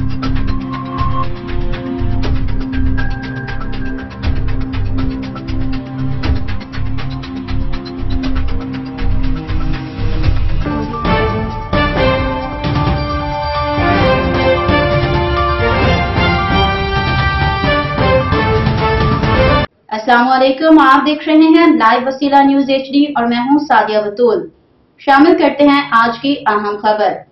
अस्सलाम वालेकुम, आप देख रहे हैं लाइव वसीला न्यूज HD और मैं हूं सादिया बतूल। शामिल करते हैं आज की अहम खबर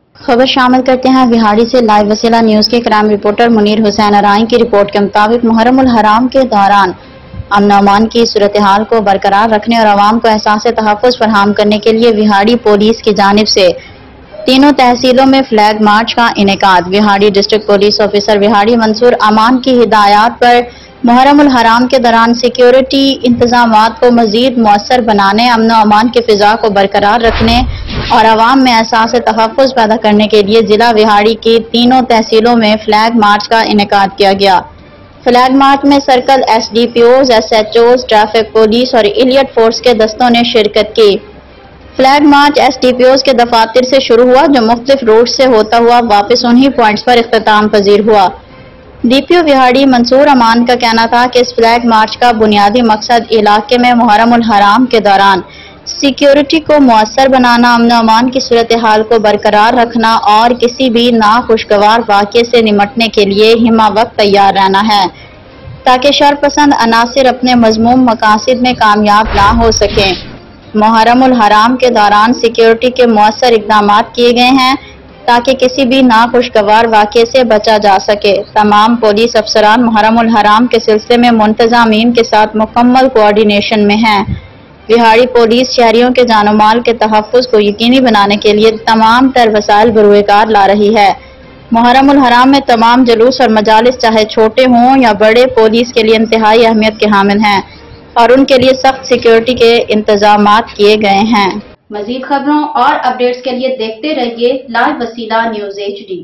शामिल करते हैं बिहाड़ी से लाइव वसीला न्यूज के क्राइम रिपोर्टर मुनीर हुसैन अराइन की रिपोर्ट के मुताबिक मुहर्रम उल हराम के दौरान अमन अमान की सूरत हाल को बरकरार रखने और आवाम को एहसास तहफ़्फ़ुज़ फराहम करने के लिए बिहाड़ी पुलिस की जानिब से तीनों तहसीलों में फ्लैग मार्च का इनेकाद। बिहाड़ी डिस्ट्रिक्ट पुलिस ऑफिसर बिहाड़ी मंसूर अमान की हिदायत पर मुहर्रम उल हराम के दौरान सिक्योरिटी इंतजामात को मजीद मौसर बनाने, अमन और अमान की फिजा को बरकरार रखने और आवाम में एहसास तहफ़्फ़ुज़ पैदा करने के लिए जिला बिहाड़ी की तीनों तहसीलों में फ्लैग मार्च का इनेकाद किया गया। फ्लैग मार्च में circle SDPOs, SHOs, traffic police और एलियट फोर्स के दस्तों ने शिरकत की। फ्लैग मार्च SDPOs के दफातर से शुरू हुआ, जो मुख्तलिफ रूट से होता हुआ वापस उन्हीं पॉइंट्स पर इख्तिताम पजीर हुआ। DPO बिहाड़ी मंसूर अमान का कहना था कि इस फ्लैग मार्च का बुनियादी मकसद इलाके में मुहर्रम उल हराम के दौरान सिक्योरिटी को मौसर बनाना, अमन अमान की सूरत हाल को बरकरार रखना और किसी भी नाखुशगवार वाक़े से निमटने के लिए हिमा वक्त तैयार रहना है, ताकि शरपसंद अनासिर अपने मज़मूम मकासद में कामयाब ना हो सकें। मुहर्रम उल हराम के दौरान सिक्योरिटी के मौसर इक़दाम किए गए हैं ताकि किसी भी नाखुशगवार वाक़े से बचा जा सके। तमाम पुलिस अफसरान मुहर्रम उल हराम के सिलसिले में मुंतज़ामीन के साथ मुकम्मल कोऑर्डिनेशन में हैं। बिहाड़ी पुलिस शहरियों के जानो माल के तहफ़्फ़ुज़ को यकीनी बनाने के लिए तमाम तर वसाइल बरूएकार ला रही है। मुहर्रम उल हराम में तमाम जुलूस और मजालिस चाहे छोटे हों या बड़े, पुलिस के लिए इंतहाई अहमियत के हामिल हैं और उनके लिए सख्त सिक्योरिटी के इंतजामात किए गए हैं। मज़ीद खबरों और अपडेट्स के लिए देखते रहिए लाइव वसीला न्यूज HD।